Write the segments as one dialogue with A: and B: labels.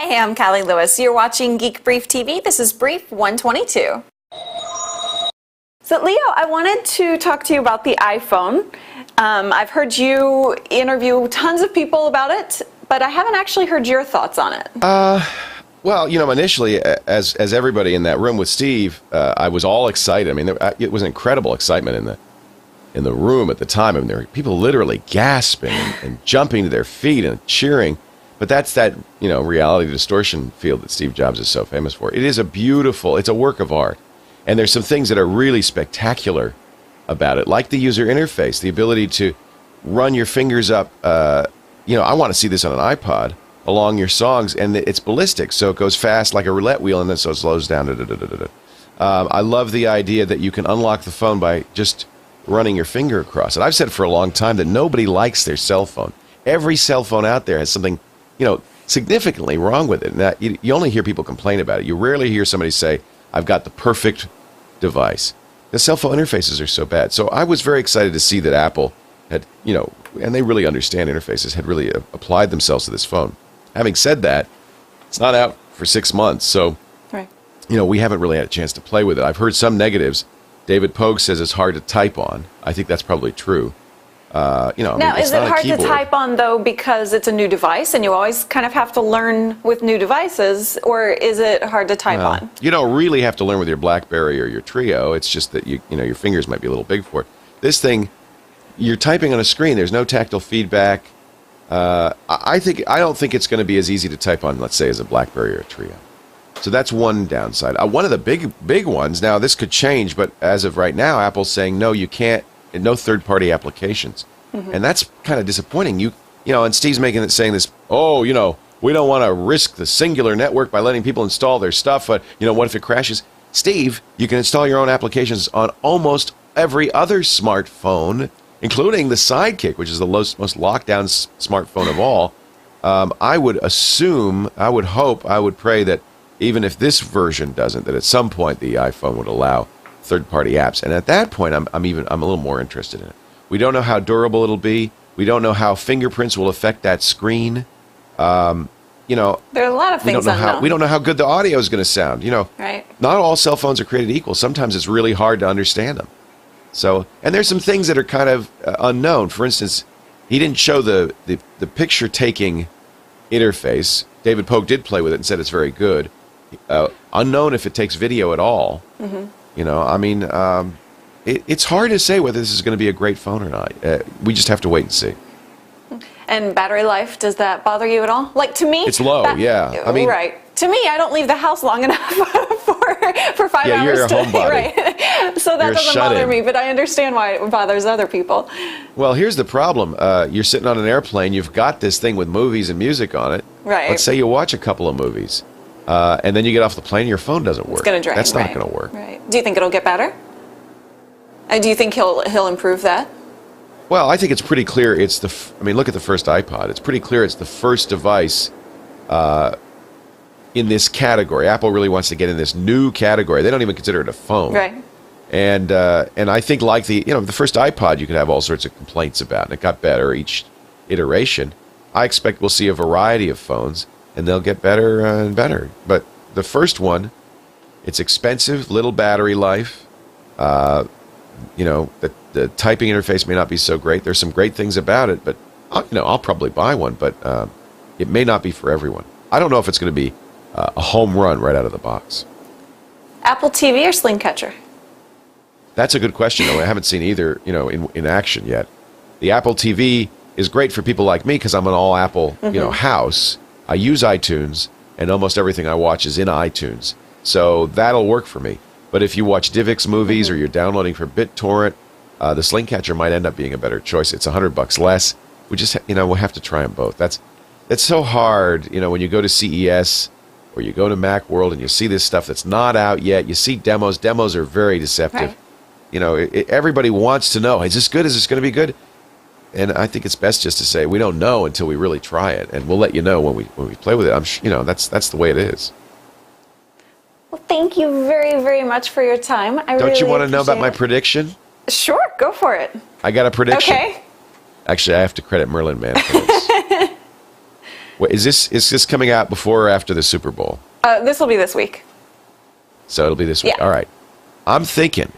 A: Hi, I'm Callie Lewis. You're watching Geek Brief TV. This is Brief 122. So, Leo, I wanted to talk to you about the iPhone. I've heard you interview tons of people about it, but I haven't actually heard your thoughts on it.
B: Well, you know, initially, as everybody in that room with Steve, I was all excited. I mean, it was incredible excitement in the room at the time. I mean, there were people literally gasping and jumping to their feet and cheering. But that's that, you know, reality distortion field that Steve Jobs is so famous for. It is it's a work of art. And there's some things that are really spectacular about it, like the user interface, the ability to run your fingers up. You know, I want to see this on an iPod along your songs, and it's ballistic, so it goes fast like a roulette wheel, and then so it slows down. I love the idea that you can unlock the phone by just running your finger across it. I've said for a long time that nobody likes their cell phone. Every cell phone out there has something, you know, significantly wrong with it. And that, you only hear people complain about it. You rarely hear somebody say, I've got the perfect device. The cell phone interfaces are so bad. So I was very excited to see that Apple had, you know, and they really understand interfaces, had really applied themselves to this phone. Having said that, it's not out for 6 months. So,
A: right.
B: You know, we haven't really had a chance to play with it. I've heard some negatives. David Pogue says it's hard to type on. I think that's probably true. You know,
A: now,
B: I mean,
A: is it hard to type on, though, because it's a new device and you always kind of have to learn with new devices, or is it hard to type on?
B: You don't really have to learn with your BlackBerry or your Trio. It's just that you know, your fingers might be a little big for it. This thing, you're typing on a screen. There's no tactile feedback. I don't think it's going to be as easy to type on, let's say, as a BlackBerry or a Trio. So that's one downside. One of the big ones. Now, this could change, but as of right now, Apple's saying no, you can't. No third-party applications, and that's kind of disappointing. You know, and Steve's saying this. Oh, you know, we don't want to risk the singular network by letting people install their stuff. But you know, what if it crashes? Steve, you can install your own applications on almost every other smartphone, including the Sidekick, which is the most locked-down smartphone of all. I would assume, I would hope, I would pray that even if this version doesn't, that at some point the iPhone would allow third-party apps, and at that point, I'm a little more interested in it. We don't know how durable it'll be. We don't know how fingerprints will affect that screen. You know,
A: there are a lot of things unknown.
B: We don't know how good the audio is going to sound. You know,
A: right?
B: Not all cell phones are created equal. Sometimes it's really hard to understand them. So, and there's some things that are kind of unknown. For instance, he didn't show the picture-taking interface. David Pogue did play with it and said it's very good. Unknown if it takes video at all. Mm-hmm. You know, I mean, it's hard to say whether this is going to be a great phone or not. We just have to wait and see.
A: And battery life, does that bother you at all? Like, to me,
B: it's low. Yeah, I mean,
A: right. To me, I don't leave the house long enough for 5 hours.
B: Yeah, you're a homebody.
A: Right. So that doesn't bother me, but I understand why it bothers other people.
B: Well, here's the problem. You're sitting on an airplane. You've got this thing with movies and music on it.
A: Right.
B: Let's say you watch a couple of movies. And then you get off the plane, your phone doesn't work.
A: It's going to drain.
B: That's not going to work.
A: Right. Do you think it'll get better? Do you think he'll improve that?
B: Well, I think it's pretty clear. I mean, look at the first iPod. It's pretty clear it's the first device in this category. Apple really wants to get in this new category. They don't even consider it a phone.
A: Right.
B: And I think like the first iPod, you could have all sorts of complaints about, and it got better each iteration. I expect we'll see a variety of phones, and they'll get better and better. But the first one, it's expensive, little battery life. You know, the typing interface may not be so great. There's some great things about it, but I'll probably buy one. But it may not be for everyone. I don't know if it's going to be a home run right out of the box.
A: Apple TV or Sling Catcher?
B: That's a good question. I haven't seen either, in action yet. The Apple TV is great for people like me because I'm an all Apple, house. I use iTunes, and almost everything I watch is in iTunes. So that'll work for me. But if you watch DivX movies or you're downloading from BitTorrent, the Sling Catcher might end up being a better choice. It's $100 less. We just, we'll have to try them both. It's so hard, when you go to CES or you go to Macworld and you see this stuff that's not out yet. You see demos. Demos are very deceptive. Right. Everybody wants to know, is this good? Is this going to be good? And I think it's best just to say we don't know until we really try it, and we'll let you know when we play with it. That's the way it is.
A: Well, thank you very, very much for your time.
B: Don't you want to know about my prediction?
A: Sure, go for it.
B: I got a prediction.
A: Okay.
B: Actually, I have to credit Merlin Man for this. Wait, is this coming out before or after the Super Bowl?
A: This will be this week.
B: So it'll be this week.
A: Yeah.
B: All right. I'm thinking,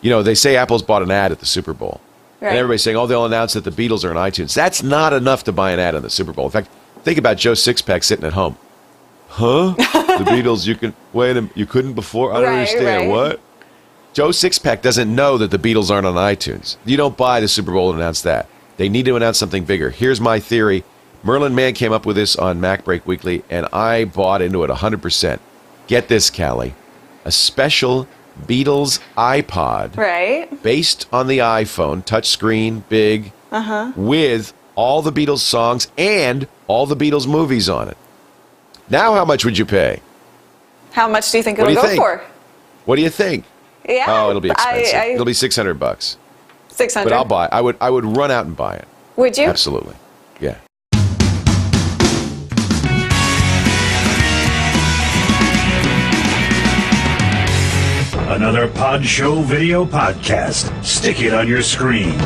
B: they say Apple's bought an ad at the Super Bowl.
A: Right.
B: And everybody's saying, they'll announce that the Beatles are on iTunes. That's not enough to buy an ad on the Super Bowl. In fact, think about Joe Sixpack sitting at home. Huh? The Beatles, you couldn't before? I don't understand.
A: Right.
B: What? Joe Sixpack doesn't know that the Beatles aren't on iTunes. You don't buy the Super Bowl and announce that. They need to announce something bigger. Here's my theory. Merlin Mann came up with this on Mac Break Weekly, and I bought into it 100%. Get this, Callie. A special Beatles iPod.
A: Right.
B: Based on the iPhone, touchscreen, big, with all the Beatles songs and all the Beatles movies on it. Now how much would you pay?
A: How much do you think
B: What
A: it'll
B: do you
A: go
B: think?
A: for?
B: What do you think?
A: Yeah.
B: Oh, it'll be expensive. It'll be $600.
A: 600.
B: But I'll buy. I would run out and buy it.
A: Would you?
B: Absolutely. Yeah.
C: Another Pod Show video podcast. Stick it on your screen.